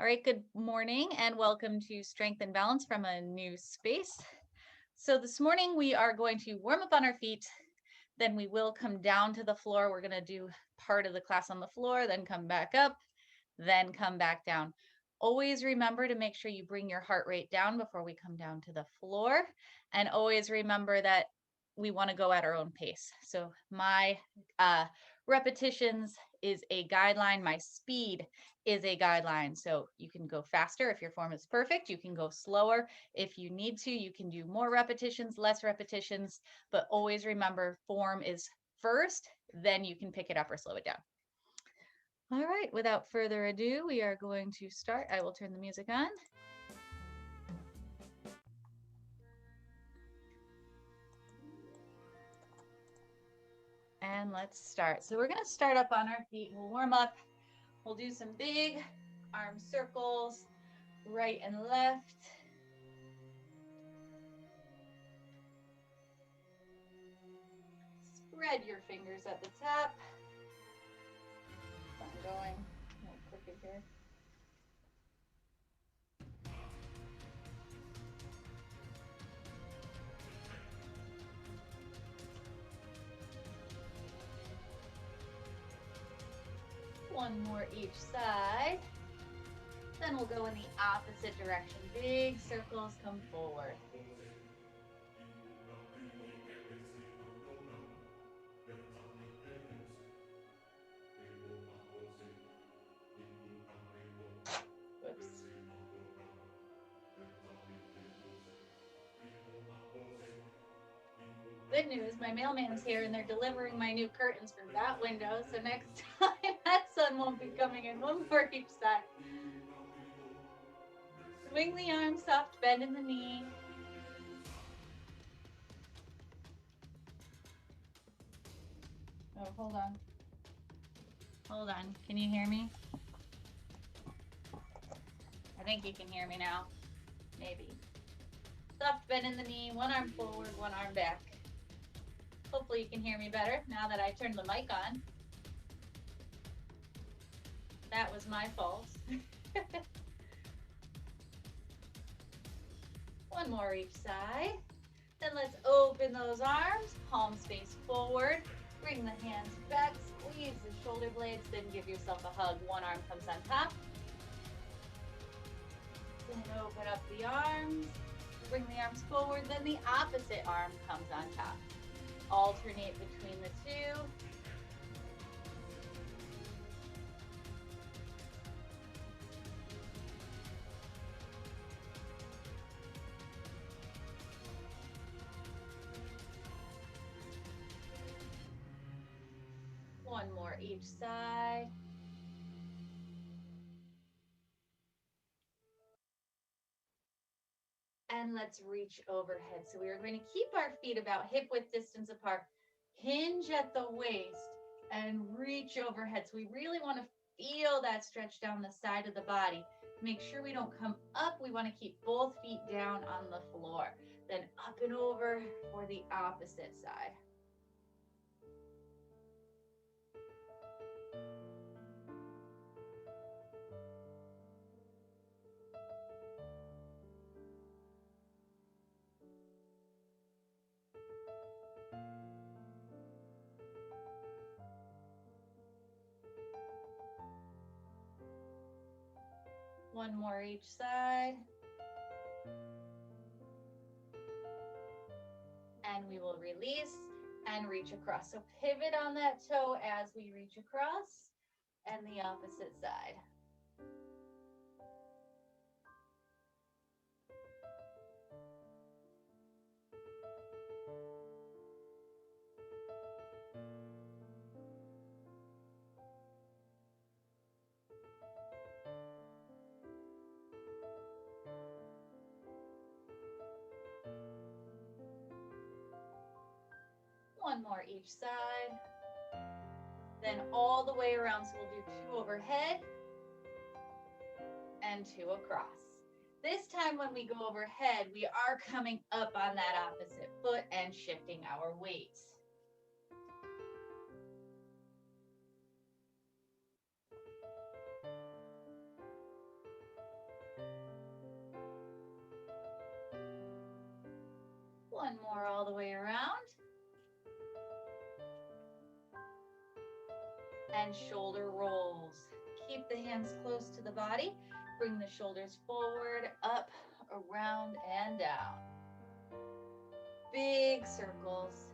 All right, good morning and welcome to Strength and Balance from a New Space. So, this morning we are going to warm up on our feet, then we will come down to the floor. We're going to do part of the class on the floor, then come back up, then come back down. Always remember to make sure you bring your heart rate down before we come down to the floor. And always remember that we want to go at our own pace. So, my repetitions is a guideline, my speed is a guideline. So you can go faster if your form is perfect. You can go slower if you need to. You can do more repetitions, less repetitions, but always remember form is first, then you can pick it up or slow it down. All right, without further ado, we are going to start. I will turn the music on. And let's start. So we're going to start up on our feet. We'll warm up. We'll do some big arm circles, right and left. Spread your fingers at the top. I'm going a little quicker here. One more each side. Then we'll go in the opposite direction. Big circles come forward. Whoops. Good news, my mailman's here and they're delivering my new curtains for that window. So next time that sun won't be coming in. One more each side. Swing the arm, soft bend in the knee. Oh, hold on. Hold on. Can you hear me? I think you can hear me now. Maybe. Soft bend in the knee, one arm forward, one arm back. Hopefully you can hear me better now that I turned the mic on. That was my fault. One more each side. Then let's open those arms, palms face forward. Bring the hands back, squeeze the shoulder blades, then give yourself a hug. One arm comes on top. Then open up the arms, bring the arms forward, then the opposite arm comes on top. Alternate between the two. One more each side. And let's reach overhead. So we are going to keep our feet about hip width distance apart. Hinge at the waist and reach overhead. So we really want to feel that stretch down the side of the body. Make sure we don't come up. We want to keep both feet down on the floor. Then up and over for the opposite side. One more each side. And we will release and reach across. So pivot on that toe as we reach across, and the opposite side. One more each side. Then all the way around. So we'll do two overhead and two across. This time when we go overhead, we are coming up on that opposite foot and shifting our weight. One more all the way around. And shoulder rolls. Keep the hands close to the body. Bring the shoulders forward, up, around, and down. Big circles.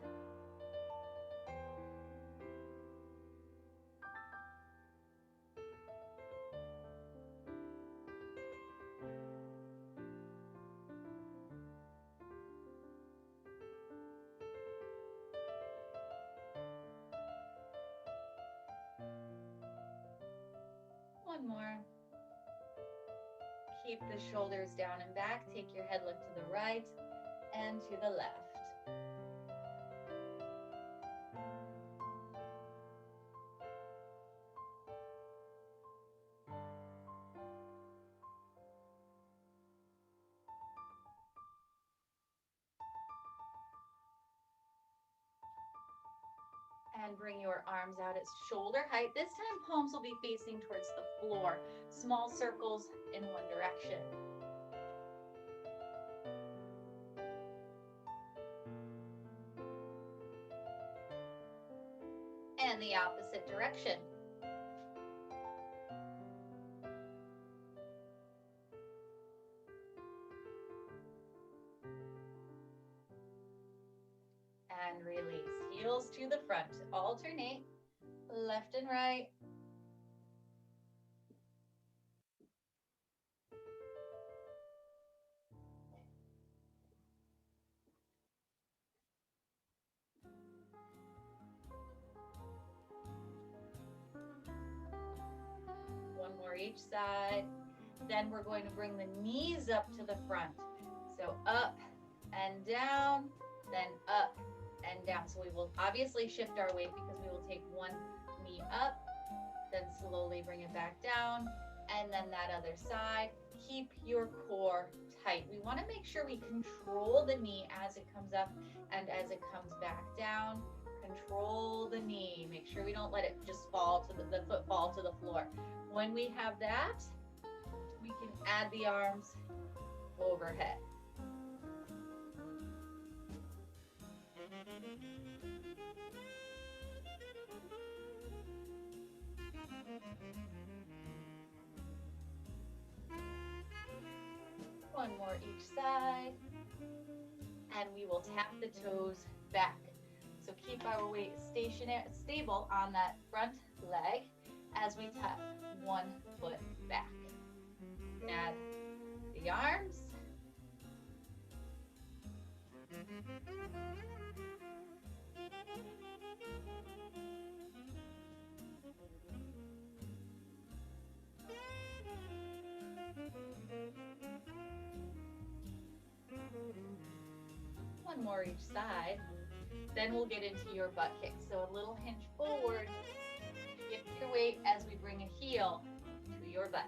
One more. Keep the shoulders down and back. Take your head look to the right and to the left. And bring your arms out at shoulder height. This time palms will be facing towards the floor. Small circles in one direction. And the opposite direction. And release. Heels to the front. Alternate. Left and right. One more each side. Then we're going to bring the knees up to the front. So up and down, then up and down. So we will obviously shift our weight because we will take one knee up, then slowly bring it back down, and then that other side. Keep your core tight. We want to make sure we control the knee as it comes up and as it comes back down. Control the knee. Make sure we don't let it just fall to the foot fall to the floor. When we have that, we can add the arms overhead. One more each side. And we will tap the toes back. So keep our weight stable on that front leg as we tap one foot back. Add the arms. One more each side. Then we'll get into your butt kick. So a little hinge forward. Shift your weight as we bring a heel to your butt.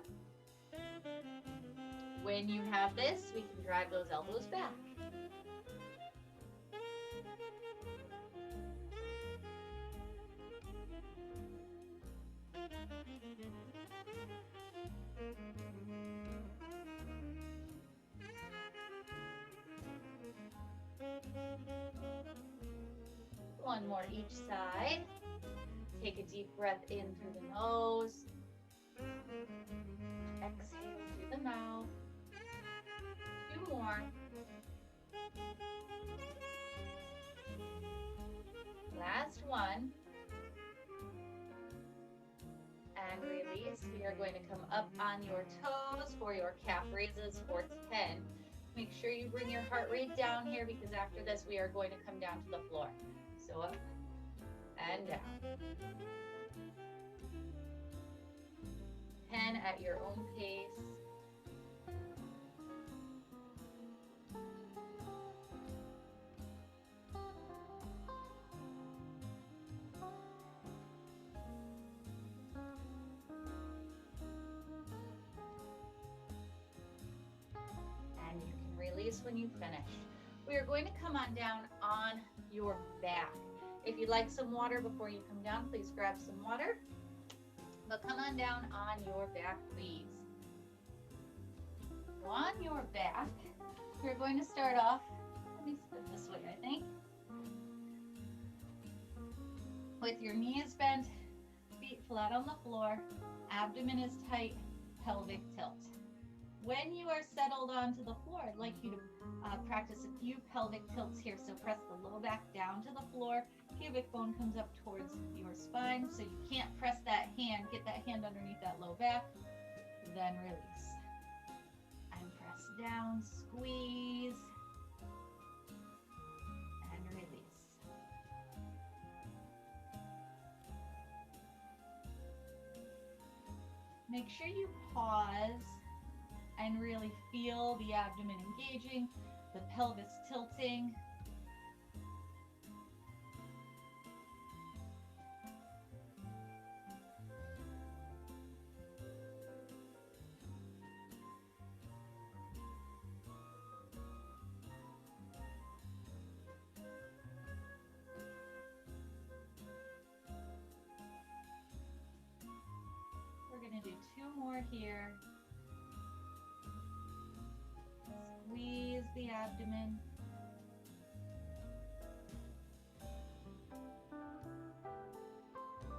When you have this, we can drive those elbows back. One more each side. Take a deep breath in through the nose. Exhale through the mouth. Two more. Last one. And release. We are going to come up on your toes for your calf raises for 10. Make sure you bring your heart rate down here because after this we are going to come down to the floor. So up and down. 10 at your own pace. And you can release when you finish. We are going to come on down on your back. If you'd like some water before you come down, please grab some water. But come on down on your back, please. On your back, we're going to start off Let me spit this way, I think. With your knees bent, feet flat on the floor, abdomen is tight, pelvic tilt. When you are settled onto the floor, I'd like you to practice a few pelvic tilts here. So press the low back down to the floor, pubic bone comes up towards your spine, so you can't press that hand, get that hand underneath that low back, then release. And press down, squeeze, and release. Make sure you pause and really feel the abdomen engaging, the pelvis tilting. We're going to do 2 more here. Squeeze the abdomen.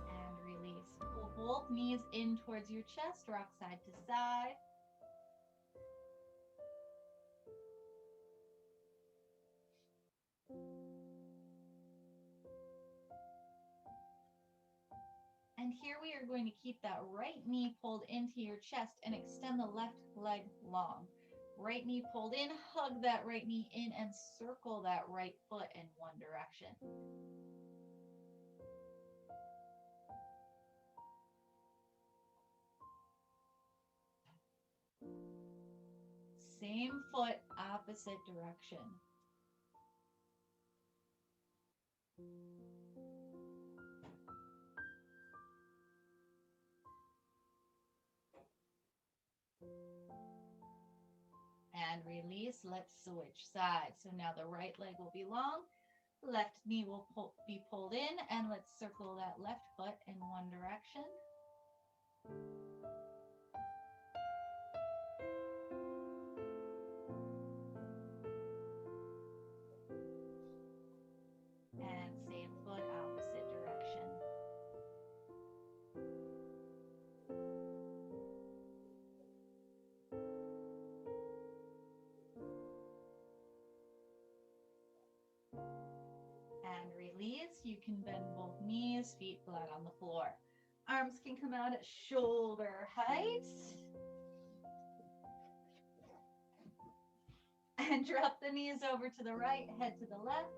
And release. Pull both knees in towards your chest, rock side to side. And here we are going to keep that right knee pulled into your chest and extend the left leg long. Right knee pulled in, hug that right knee in and circle that right foot in one direction. Same foot, opposite direction. And release. Let's switch sides. So now the right leg will be long, left knee will be pulled in, and let's circle that left foot in one direction. And same foot, opposite direction. And release. You can bend both knees, feet flat on the floor. Arms can come out at shoulder height. And drop the knees over to the right, head to the left.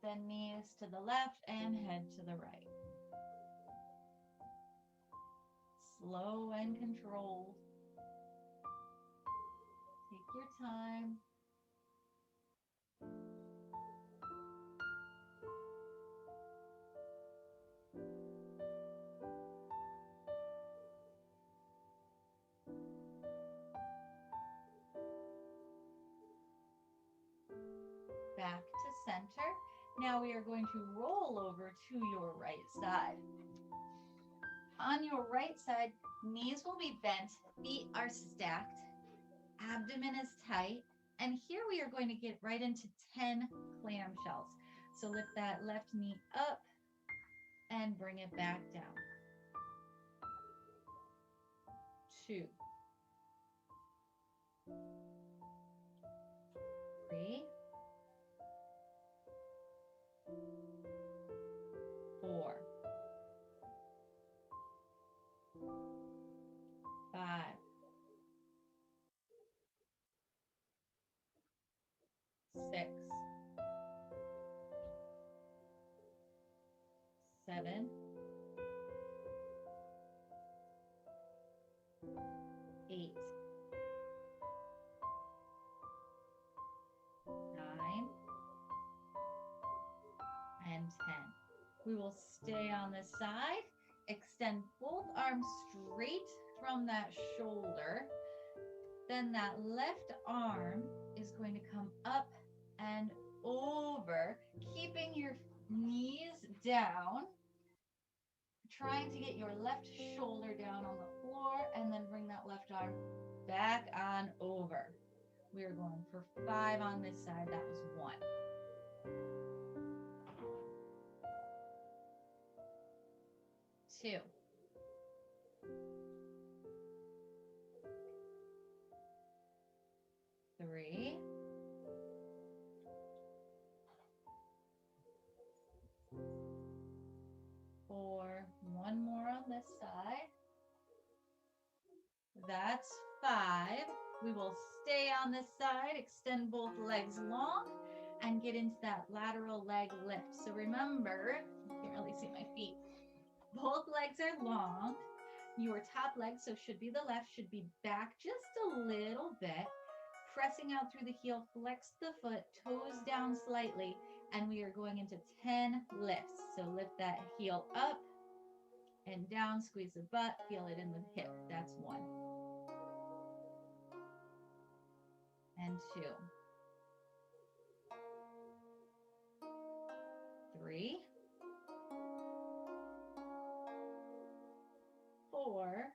Then knees to the left and head to the right. Slow and controlled. Take your time. Back to center. Now we are going to roll over to your right side. On your right side, knees will be bent, feet are stacked, abdomen is tight, and here we are going to get right into 10 clamshells. So lift that left knee up and bring it back down. 2, 3, 4, 5, 6, 7, 8, 9, and 10. We will stay on this side. Extend both arms straight from that shoulder. Then that left arm is going to come up and over, keeping your knees down. Trying to get your left shoulder down on the floor and then bring that left arm back on over. We are going for 5 on this side. That was 1. 2. 3. 4. 1 more on this side. That's 5. We will stay on this side, extend both legs long, and get into that lateral leg lift. So remember, you can't really see my feet. Both legs are long. Your top leg, so should be the left, should be back just a little bit. Pressing out through the heel, flex the foot, toes down slightly, and we are going into 10 lifts. So lift that heel up and down, squeeze the butt, feel it in the hip. That's 1. And 2. 3. 4.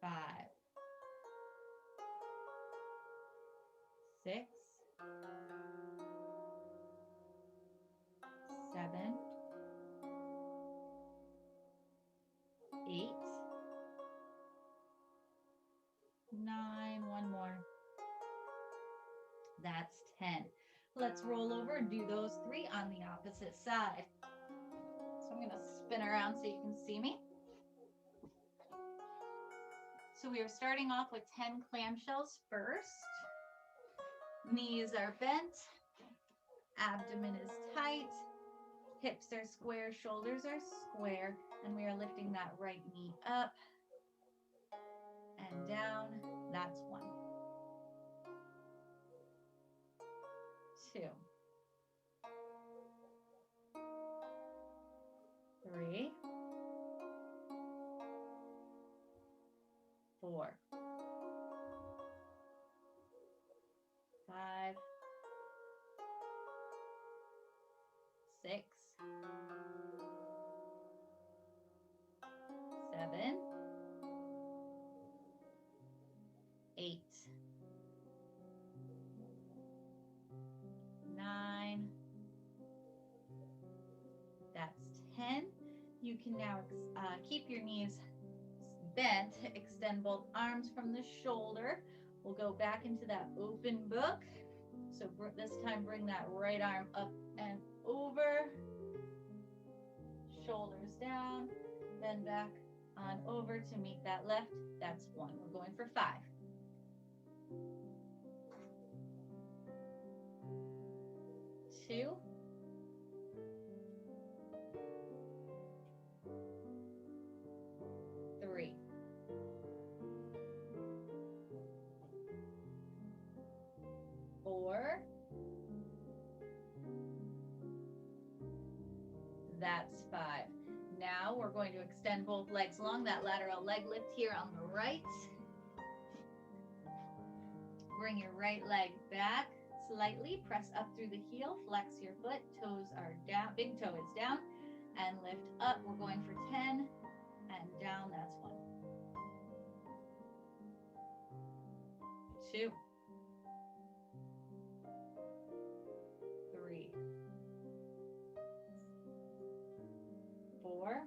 5. 6. 7. 8. 9. 1 more. That's 10. Let's roll over and do those 3 on the opposite side. So I'm going to spin around so you can see me. So we are starting off with 10 clamshells first. Knees are bent, abdomen is tight, hips are square, shoulders are square, and we are lifting that right knee up and down. That's 1. 2. 3. 4. 5. 6. 7. 8. 9. That's 10. You can now keep your knees bent, extend both arms from the shoulder. We'll go back into that open book. So this time bring that right arm up and over, shoulders down, then back on over to meet that left. That's 1. We're going for 5. 2. 3. 4. That's 5. Now we're going to extend both legs long, that lateral leg lift here on the right. Bring your right leg back slightly, press up through the heel, flex your foot, toes are down, big toe is down, and lift up. We're going for 10, and down, that's 1. 2. 3. 4.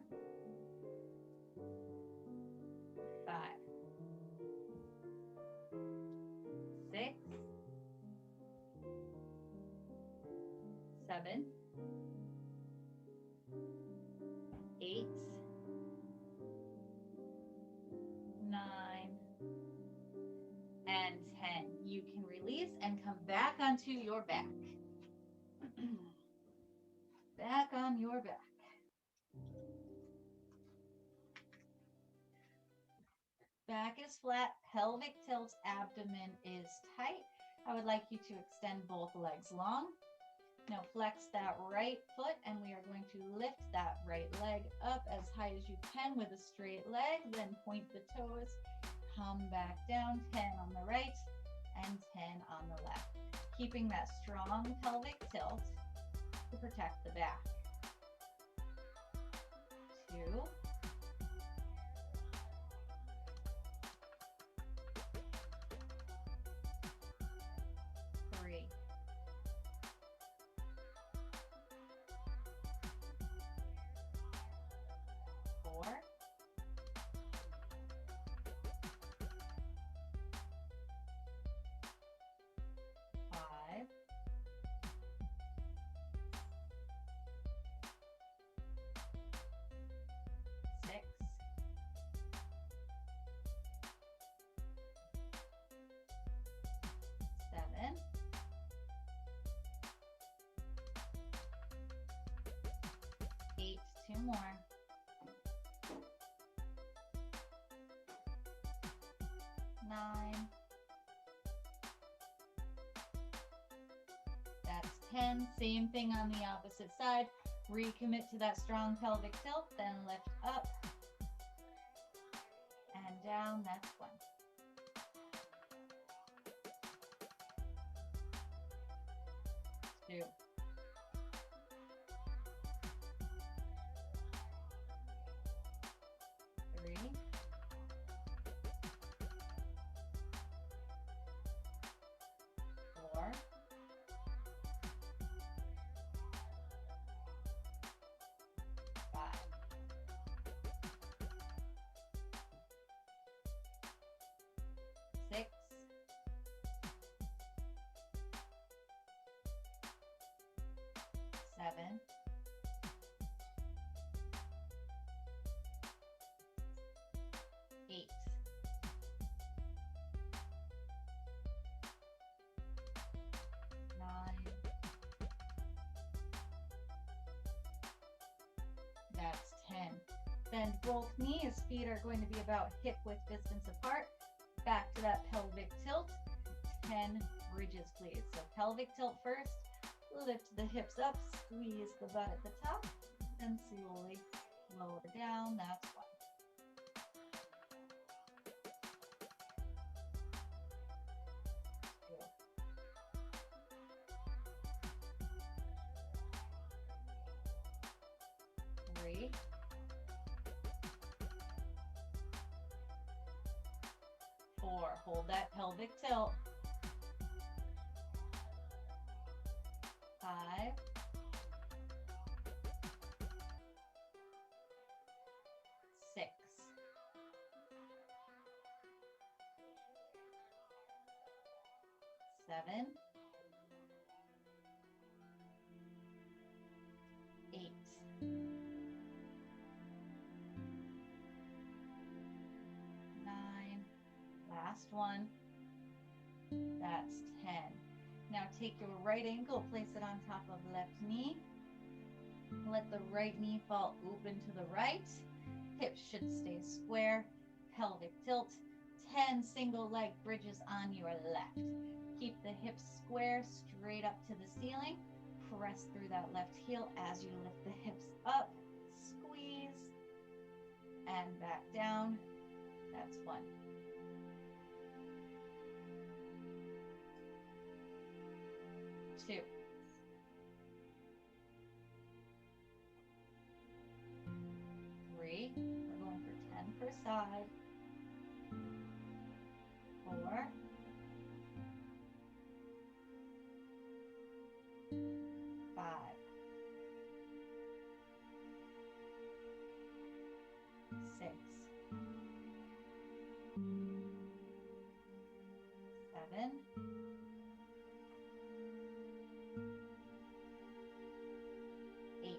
5. 6. 7. 8. 9. And 10. You can release and come back onto your back. Back on your back. Back is flat, pelvic tilt, abdomen is tight. I would like you to extend both legs long. Now flex that right foot and we are going to lift that right leg up as high as you can with a straight leg, then point the toes, come back down, 10 on the right and 10 on the left. Keeping that strong pelvic tilt to protect the back. 2. 2 more. 9. That's 10. Same thing on the opposite side. Recommit to that strong pelvic tilt, then lift up and down. That's 1. 2. 3. 4. 5. 6. 7. 8. 9. That's 10. Bend both knees. Feet are going to be about hip width distance apart. Back to that pelvic tilt. 10 bridges, please. So pelvic tilt first. Lift the hips up. Squeeze the butt at the top. And slowly lower down. That's 1. 2. 3. 4. Hold that pelvic tilt. 5. 6. 7. 8. 9. Last one. That's 10. Now take your right ankle, place it on top of left knee. Let the right knee fall open to the right. Hips should stay square. Pelvic tilt. 10 single leg bridges on your left. Keep the hips square, straight up to the ceiling. Press through that left heel as you lift the hips up. Squeeze. And back down. That's 1. 2. 3. We're going for 10 per side. 4. 5. 6. 7. 8.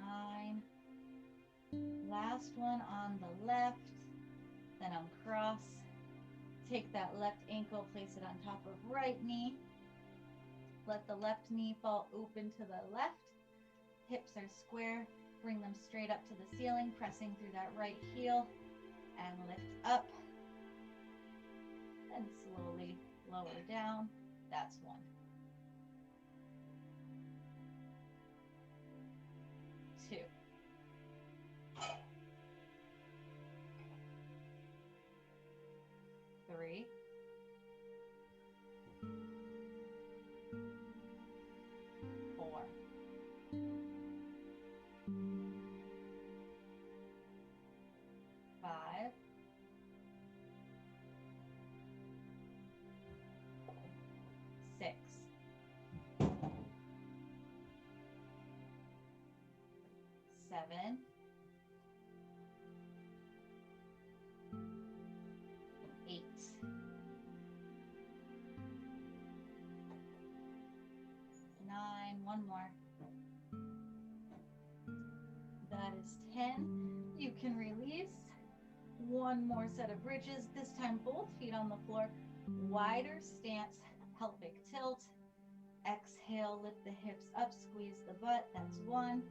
9. Last one on the left. Then uncross. Take that left ankle, place it on top of right knee. Let the left knee fall open to the left. Hips are square. Bring them straight up to the ceiling, pressing through that right heel. And lift up. And slowly lower down. That's 1. 2. 3. 4. 5. 6. 7. 8. 9. One more. That is 10. You can release. One more set of bridges. This time both feet on the floor. Wider stance, pelvic tilt. Exhale, lift the hips up, squeeze the butt. That's 1.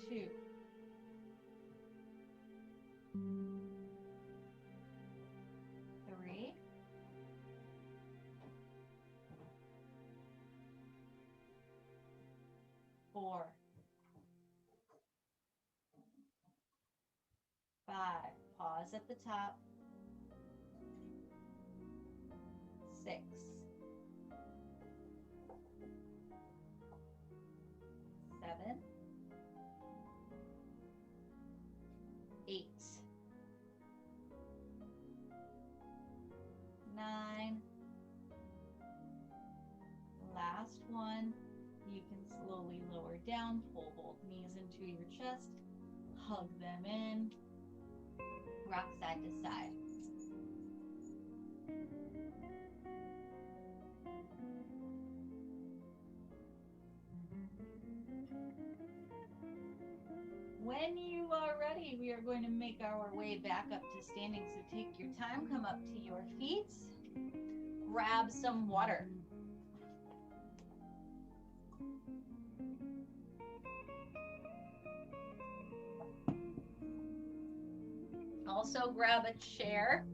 2. 3. 4. 5. Pause at the top. 6. 7. 8. 9. Last one. You can slowly lower down, pull both knees into your chest, hug them in, rock side to side. When you are ready, we are going to make our way back up to standing. So take your time, come up to your feet, grab some water. Also grab a chair.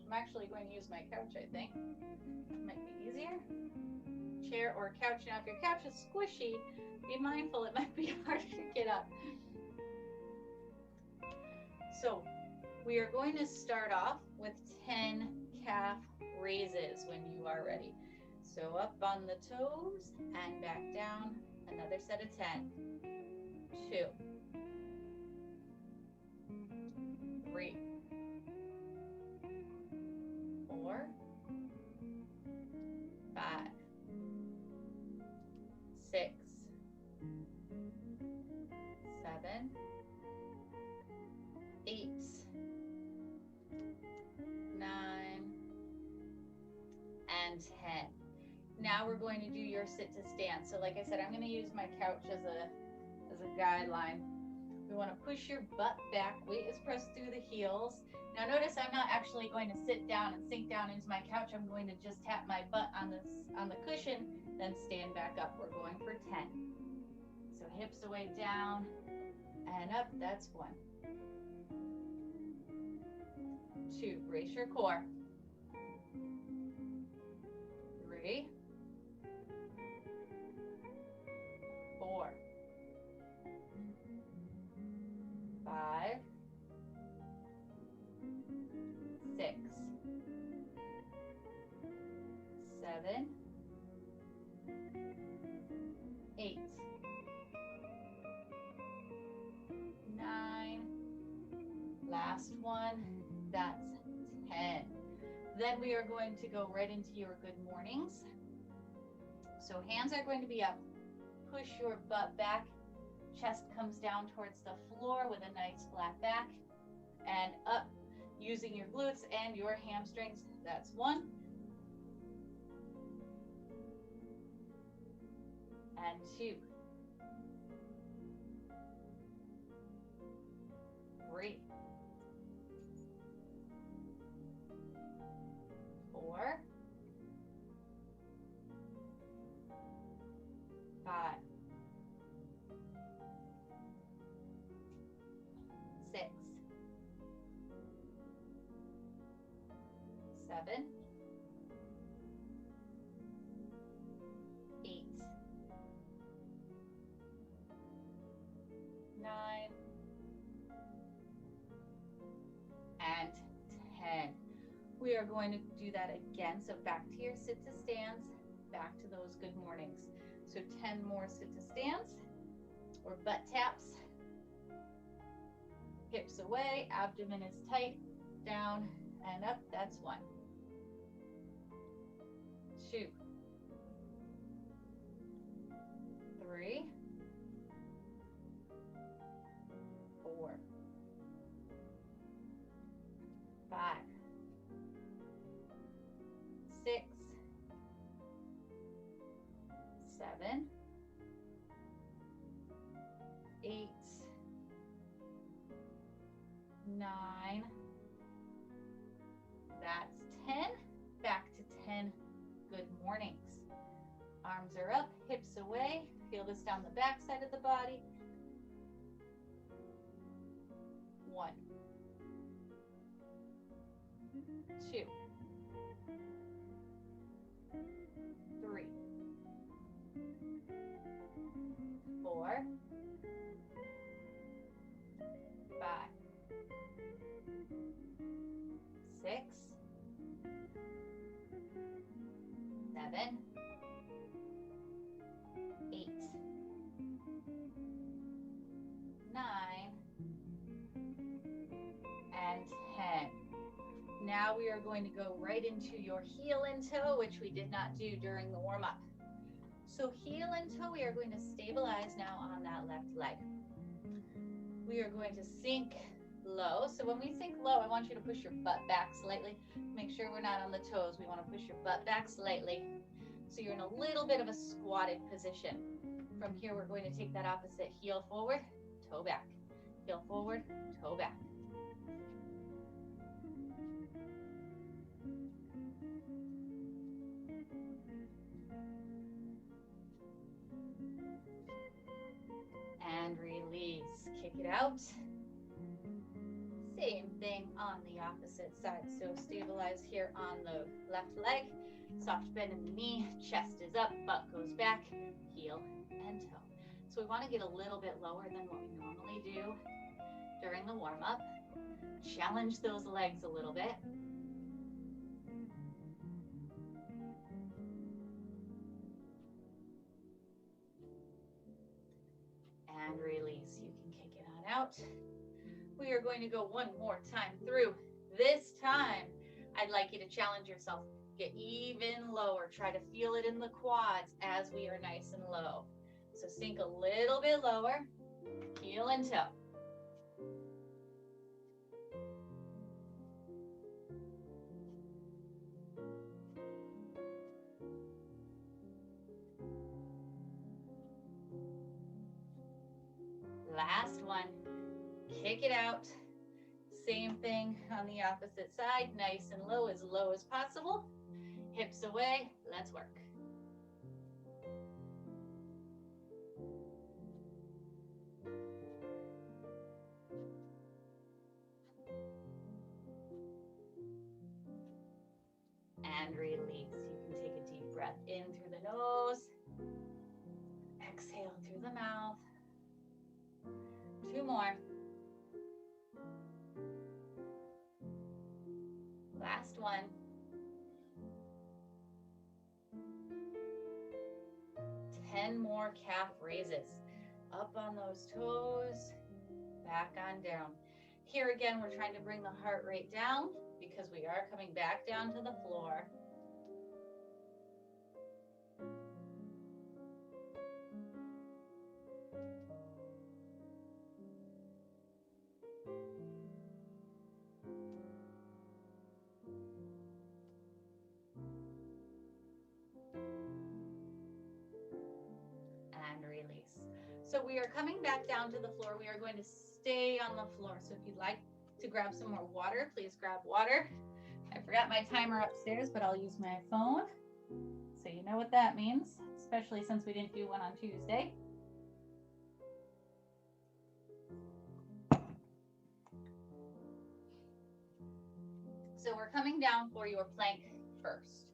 I'm actually going to use my couch, I think. Might be easier. Chair or couch. Now, if your couch is squishy, be mindful it might be hard to get up. So we are going to start off with 10 calf raises when you are ready. So up on the toes and back down. Another set of 10. 2. 3. 4. 5. 6. 7. 8. 9. And 10. Now we're going to do your sit to stand. So like I said, I'm going to use my couch as a guideline. We want to push your butt back. Weight is pressed through the heels. Now notice I'm not actually going to sit down and sink down into my couch. I'm going to just tap my butt on the cushion, then stand back up. We're going for 10. So hips away down and up. That's 1. 2. Brace your core. 3. 4. 5. 6. 7. 8. 9. Last one. That's 10. Then we are going to go right into your good mornings. So hands are going to be up. Push your butt back. Chest comes down towards the floor with a nice flat back. And up using your glutes and your hamstrings. That's 1. And 2. 3. 4. 5. 6. 7. 8. 9. And 10. We are going to do that again. So back to your sit to stands, back to those good mornings. So 10 more sit to stands or butt taps. Hips away, abdomen is tight, down and up. That's 1. 2. 3. 4. 5. 6. 7. 8. 9. That's 10. mornings. Arms are up, hips away. Feel this down the back side of the body. 1, 2, 3, 4, 5, 6, 7, 8, 9, and 10. Now we are going to go right into your heel and toe, which we did not do during the warm-up. So heel and toe, we are going to stabilize now on that left leg. We are going to sink low. So when we sink low, I want you to push your butt back slightly. Make sure we're not on the toes. We want to push your butt back slightly. So you're in a little bit of a squatted position. From here, we're going to take that opposite heel forward, toe back. Heel forward, toe back. And release. Kick it out. Same thing on the opposite side. So stabilize here on the left leg. Soft bend in the knee, chest is up, butt goes back, heel and toe. So we want to get a little bit lower than what we normally do during the warm-up. Challenge those legs a little bit. And release. You can kick it on out. We are going to go one more time through. This time, I'd like you to challenge yourself. Get even lower. Try to feel it in the quads as we are nice and low. So sink a little bit lower, heel and toe. Last one. Kick it out. Same thing on the opposite side. Nice and low as possible. Hips away. Let's work. And release. You can take a deep breath in through the nose. Exhale through the mouth. 2 more. Last one. Ten more calf raises. Up on those toes, back on down. Here again, we're trying to bring the heart rate down because we are coming back down to the floor. And release. So we are coming back down to the floor. We are going to stay on the floor. So if you'd like to grab some more water, please grab water. I forgot my timer upstairs, but I'll use my phone. So you know what that means, especially since we didn't do one on Tuesday. So we're coming down for your plank first.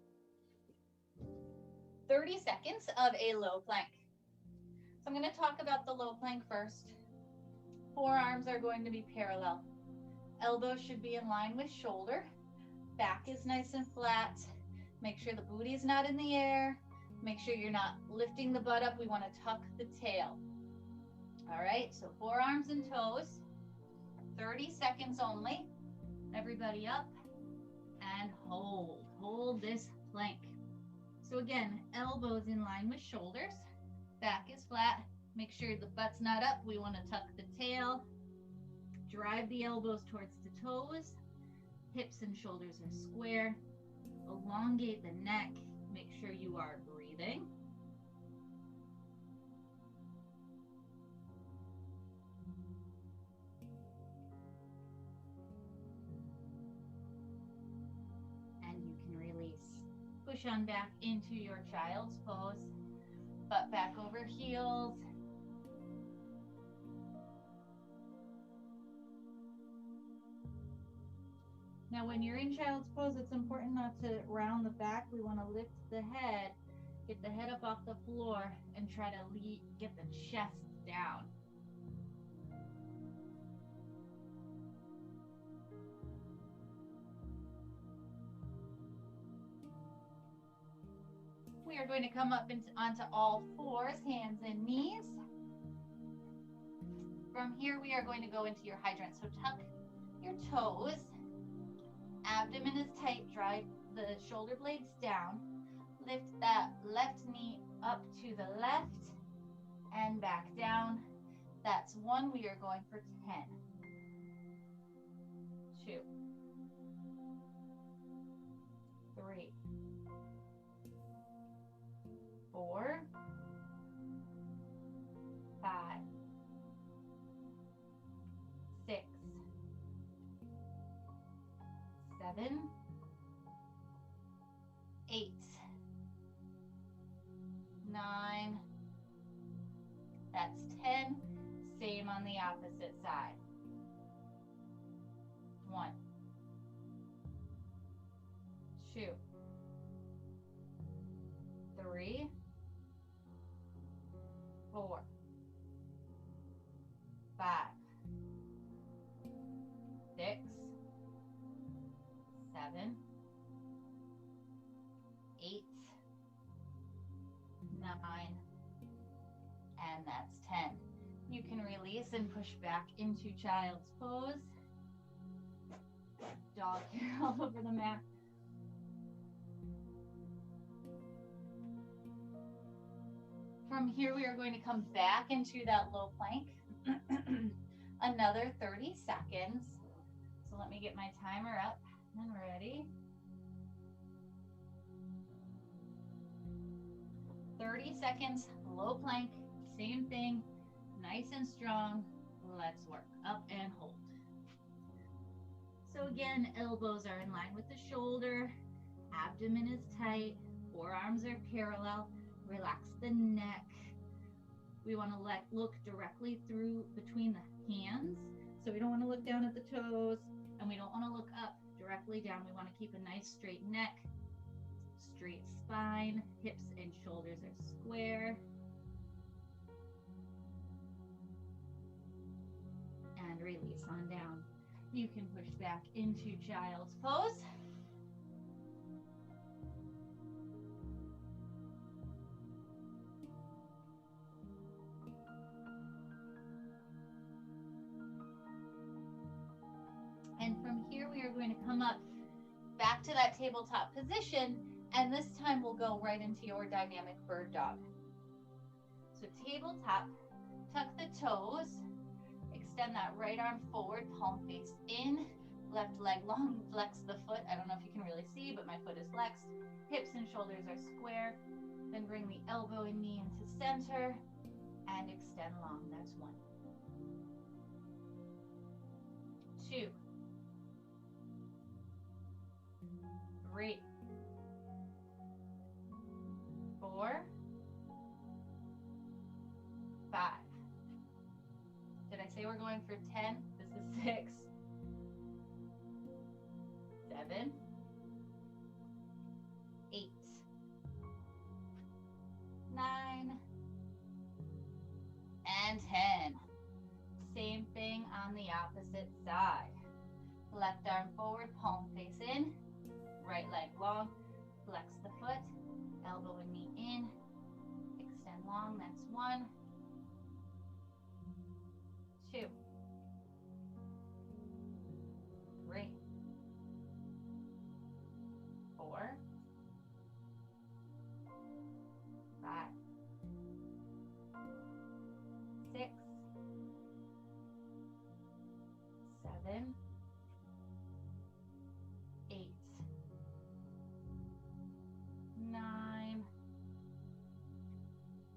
30 seconds of a low plank. So I'm going to talk about the low plank first. Forearms are going to be parallel. Elbows should be in line with shoulder. Back is nice and flat. Make sure the booty is not in the air. Make sure you're not lifting the butt up. We want to tuck the tail. All right, so forearms and toes. 30 seconds only. Everybody up and hold. Hold this plank. So again, elbows in line with shoulders. Back is flat. Make sure the butt's not up. We want to tuck the tail. Drive the elbows towards the toes. Hips and shoulders are square. Elongate the neck. Make sure you are breathing. And you can release. Push push on back into your child's pose. Butt back over heels. Now, when you're in child's pose, it's important not to round the back. We want to lift the head, get the head up off the floor, and try to get the chest down. We are going to come up onto all fours, hands and knees. From here, we are going to go into your hydrant. So tuck your toes. Abdomen is tight, drive the shoulder blades down. Lift that left knee up to the left and back down. That's 1. We are going for 10. 2. 3. 4. 5. 6. 7. 8. 9. That's 10. Same on the opposite side. 1. 2. 3. 4. 5. 6. 7. 8. 9. And that's 10. You can release and push back into child's pose. Dog here all over the mat. From here, we are going to come back into that low plank. Another 30 seconds. So let me get my timer up and ready. 30 seconds, low plank, same thing, nice and strong. Let's work up and hold. So again, elbows are in line with the shoulder, abdomen is tight, forearms are parallel, relax the neck. We want to look directly through between the hands. So we don't want to look down at the toes, and we don't want to look up directly down. We want to keep a nice straight neck, straight spine, hips and shoulders are square. And release on down. You can push back into child's pose. And from here, we are going to come up back to that tabletop position, and this time we'll go right into your dynamic bird dog. So tabletop, tuck the toes, extend that right arm forward, palm face in, left leg long, flex the foot. I don't know if you can really see, but my foot is flexed. Hips and shoulders are square. Then bring the elbow and knee into center and extend long. That's 1. 2. 3. 4. 5. Did I say we're going for 10? This is 6. 7. 8. 9. And 10. Same thing on the opposite side. Left arm forward, palm face in, right leg long, flex the foot, elbow and knee in, extend long, that's 1. 2. 3. 4. 5. 6. 7. 8. 9.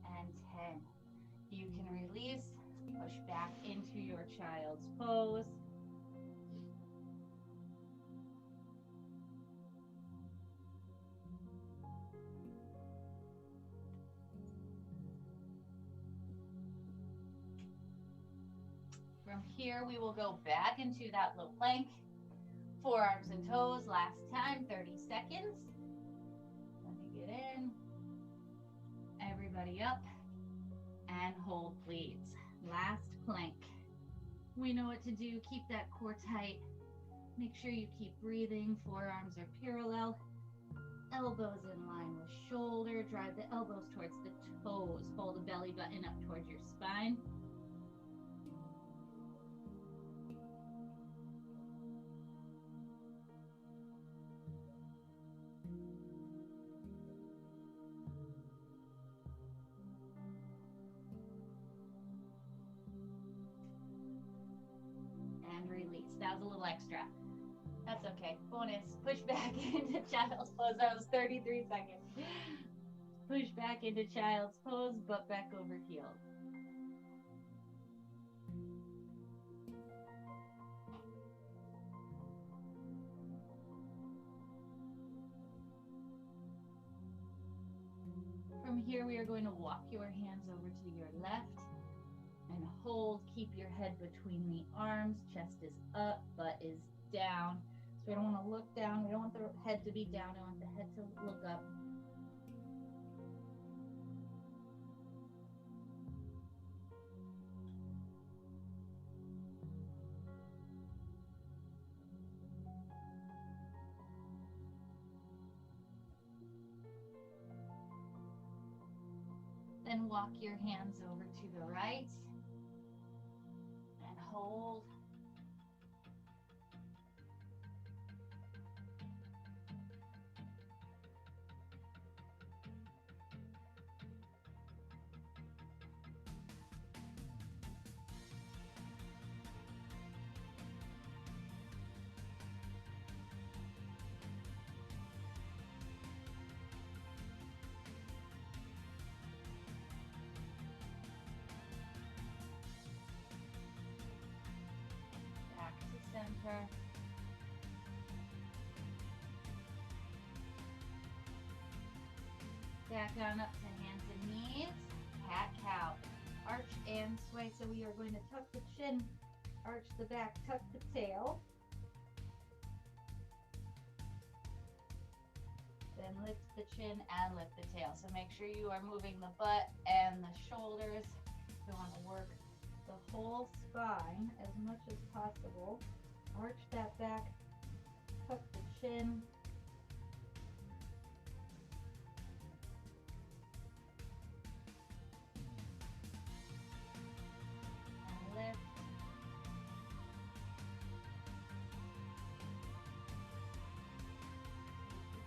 And 10. You can release, push back into your child's pose. From here, we will go back into that low plank. Forearms and toes, last time, 30 seconds. Let me get in. Everybody up. And hold, please. Last plank. We know what to do. Keep that core tight. Make sure you keep breathing. Forearms are parallel. Elbows in line with shoulder. Drive the elbows towards the toes. Pull the belly button up towards your spine. And release. That was a little extra. That's okay. Bonus. Push back into child's pose. That was 33 seconds. Push back into child's pose, butt back over heels. From here, we are going to walk your hands over to your left and hold. Keep your head between the arms. Chest is up, butt is down. So we don't want to look down. We don't want the head to be down. We want the head to look up. Then walk your hands over to the right and hold. Center. Back on up to hands and knees. Cat cow. Arch and sway. So we are going to tuck the chin, arch the back, tuck the tail. Then lift the chin and lift the tail. So make sure you are moving the butt and the shoulders. We want to work the whole spine as much as possible. Arch that back, tuck the chin. And lift.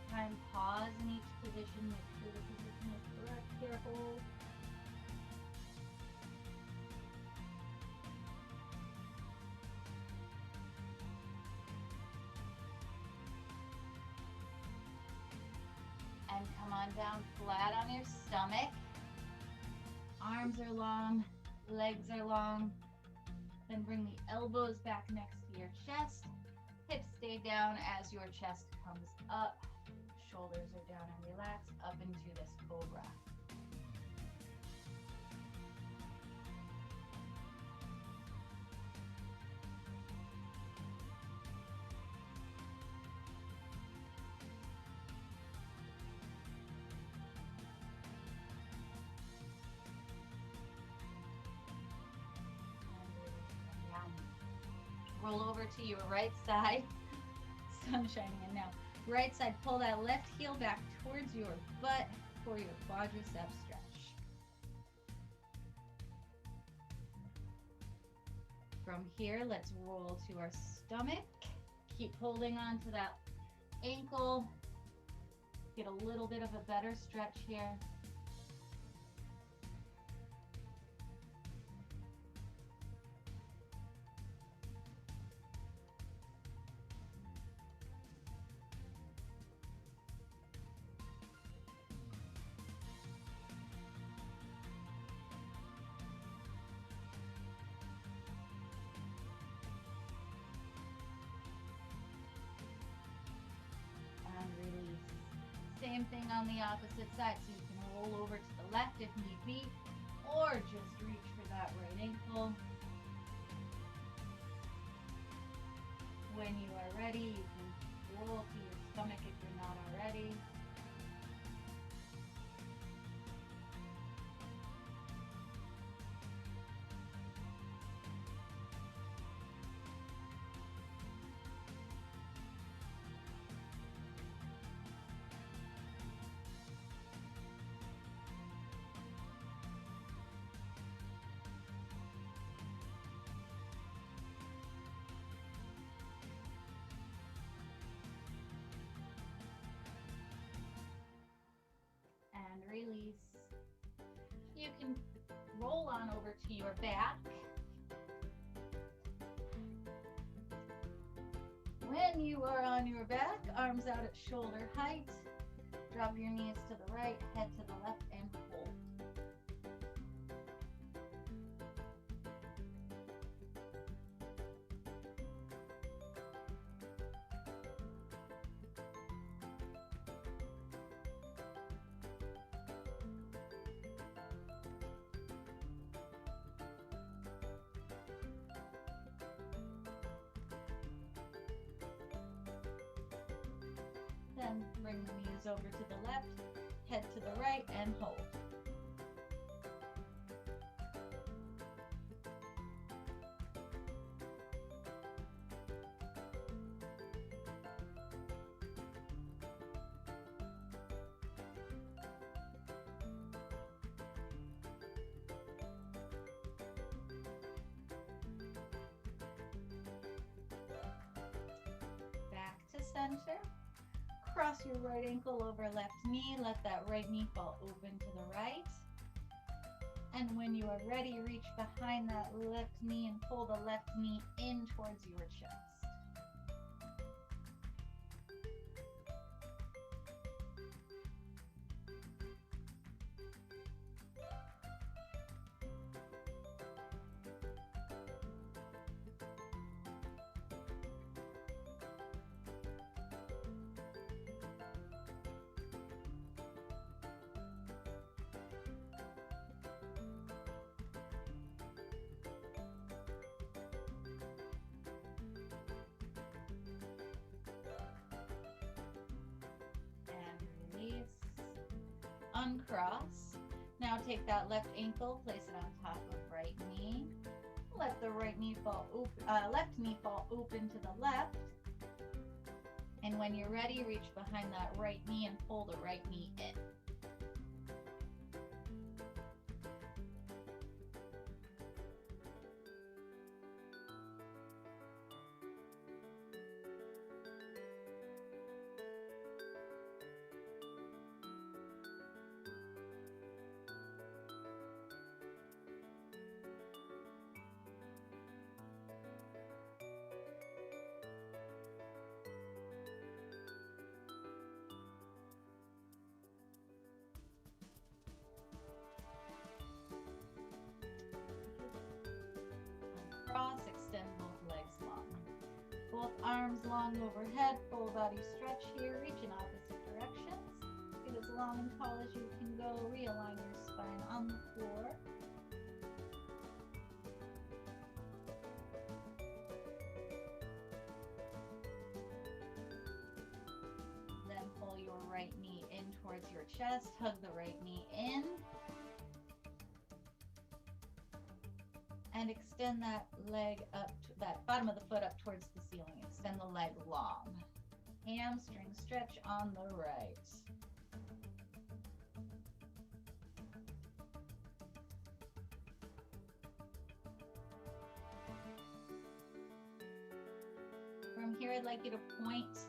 Time, pause in each position, make sure the position is correct. Careful. And come on down flat on your stomach. Arms are long, legs are long. Then bring the elbows back next to your chest. Hips stay down as your chest comes up. Shoulders are down and relaxed up into this cobra. Roll over to your right side. Sun shining in now. Right side, pull that left heel back towards your butt for your quadricep stretch. From here, let's roll to our stomach. Keep holding on to that ankle. Get a little bit of a better stretch here. Same thing on the opposite side, so you can roll over to the left if need be, or just reach for that right ankle. when you are ready, you can roll to your stomach if you're not already. And release. You can roll on over to your back. When you are on your back, arms out at shoulder height, drop your knees to the right, head to the left, and hold. Then bring the knees over to the left, head to the right, and hold. Back to center. Cross your right ankle over left knee. Let that right knee fall open to the right. And when you are ready, reach behind that left knee and pull the left knee in towards your chest. Uncross. Now take that left ankle, place it on top of right knee. Let the right knee fall left knee fall open to the left. And when you're ready, reach behind that right knee and pull the right knee in. Cross, extend both legs long. Both arms long overhead, full body stretch here. Reach in opposite directions. Get as long and tall as you can go. Realign your spine on the floor. Then pull your right knee in towards your chest. Hug the right knee in. And extend that leg up, that bottom of the foot up towards the ceiling. Extend the leg long. Hamstring stretch on the right. From here, I'd like you to point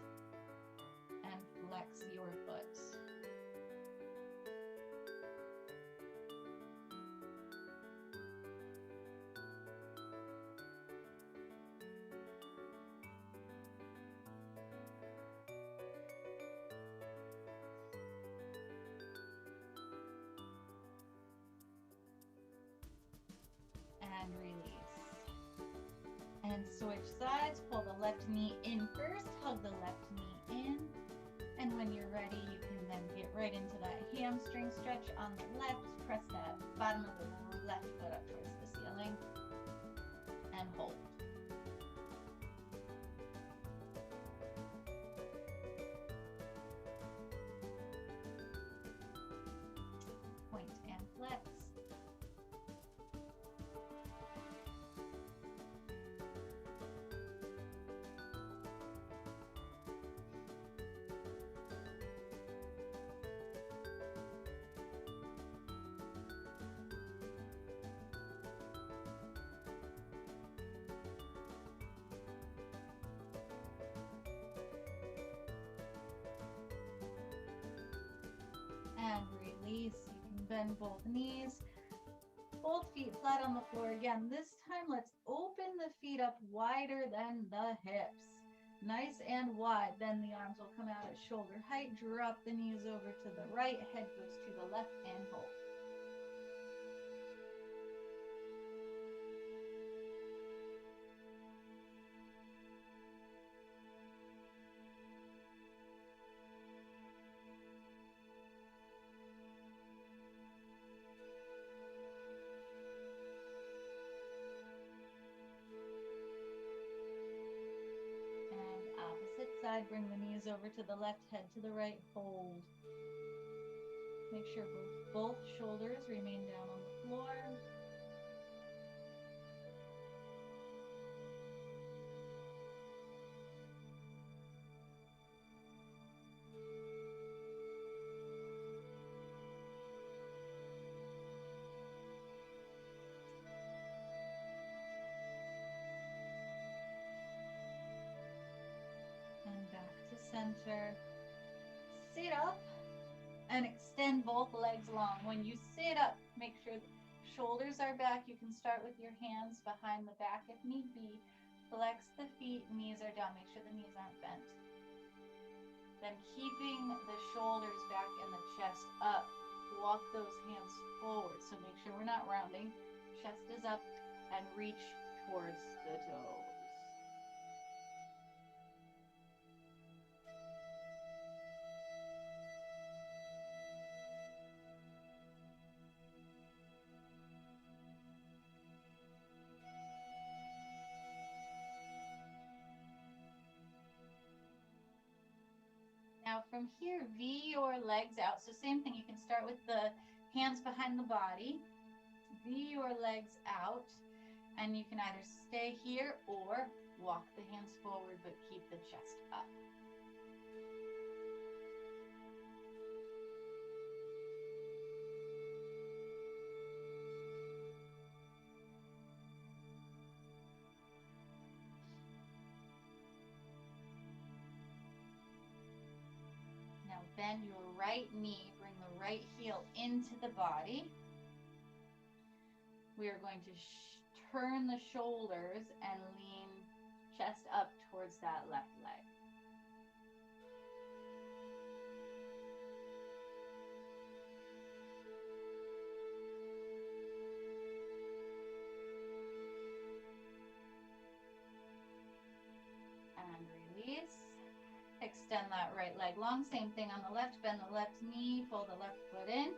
and flex your foot. And release. And switch sides. Pull the left knee in first. Hug the left knee in. And when you're ready, you can then get right into that hamstring stretch on the left. Press that bottom of the left foot up towards the ceiling. And hold. bend both knees. Both feet flat on the floor again. This time, let's open the feet up wider than the hips. Nice and wide. Then the arms will come out at shoulder height. Drop the knees over to the right. Head goes to the left and hold. Side, bring the knees over to the left, head to the right, hold. Make sure both shoulders remain down on the floor. Center. Sit up and extend both legs long. When you sit up, make sure the shoulders are back. You can start with your hands behind the back if need be. Flex the feet, knees are down. Make sure the knees aren't bent. Then keeping the shoulders back and the chest up. Walk those hands forward. So make sure we're not rounding. Chest is up and reach towards the toes. Now from here, V your legs out. So same thing, you can start with the hands behind the body, V your legs out, and you can either stay here or walk the hands forward, but keep the chest up. Bend your right knee, bring the right heel into the body. We are going to turn the shoulders and lean chest up towards that left leg. And release. Extend that right leg long. Same thing on the left. Bend the left knee, pull the left foot in.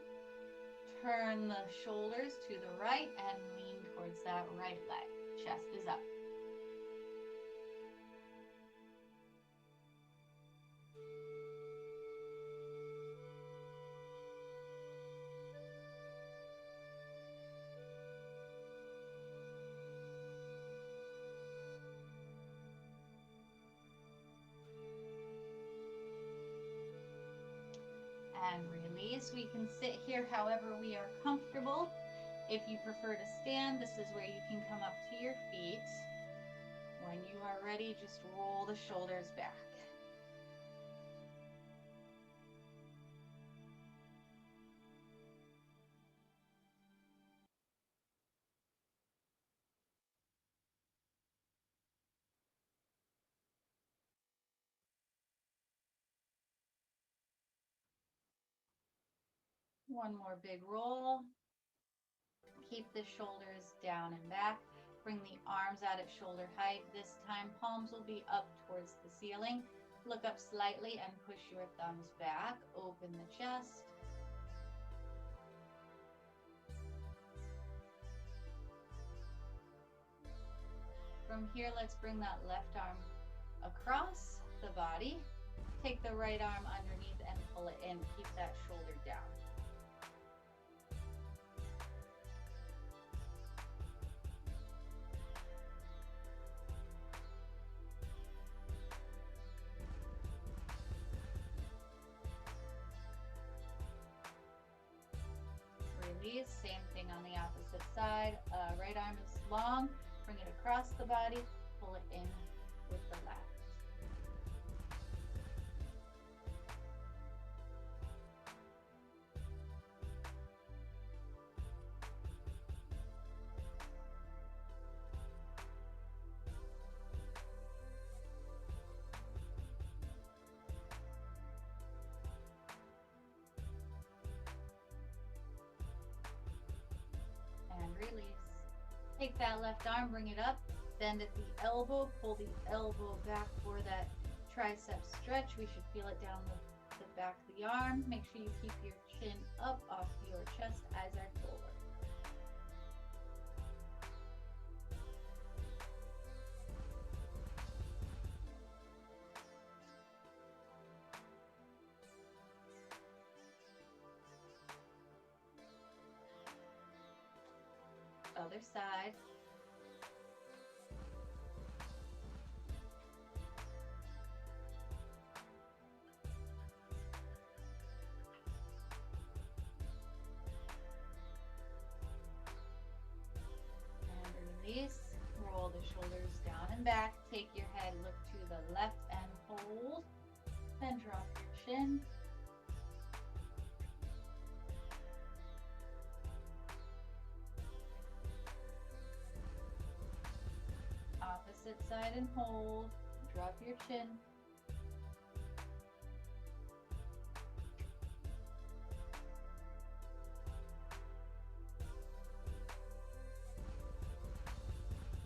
Turn the shoulders to the right and lean towards that right leg. Chest is up. And release. We can sit here however we are comfortable. If you prefer to stand, this is where you can come up to your feet. When you are ready, just roll the shoulders back. One more big roll. Keep the shoulders down and back. Bring the arms out at shoulder height. This time, palms will be up towards the ceiling. Look up slightly and push your thumbs back. Open the chest. From here, let's bring that left arm across the body. Take the right arm underneath and pull it in. Keep that shoulder down. Release. Same thing on the opposite side. Right arm is long. Bring it across the body. Pull it in with the left. Take that left arm, bring it up, bend at the elbow, pull the elbow back for that tricep stretch. We should feel it down the back of the arm. Make sure you keep your chin up off your chest as I forward. Other side. And release. Roll the shoulders down and back. Take your head, look to the left and hold. Then drop your chin. Opposite side and hold. Drop your chin.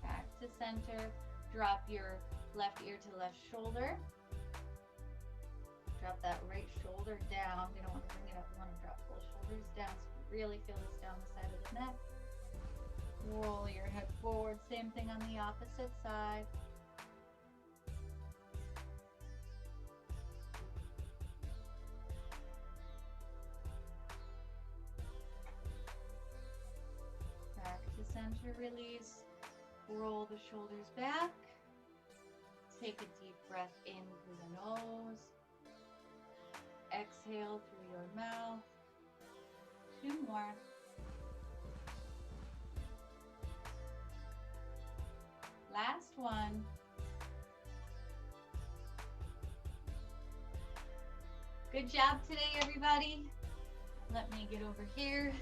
Back to center. Drop your left ear to left shoulder. Drop that right shoulder down. We don't want to bring it up. We want to drop both shoulders down so you really feel this down the side of the neck. Roll your head forward. Same thing on the opposite side. Back to center, release. Roll the shoulders back. Take a deep breath in through the nose. Exhale through your mouth. 2 more. Last one. Good job today, everybody. Let me get over here.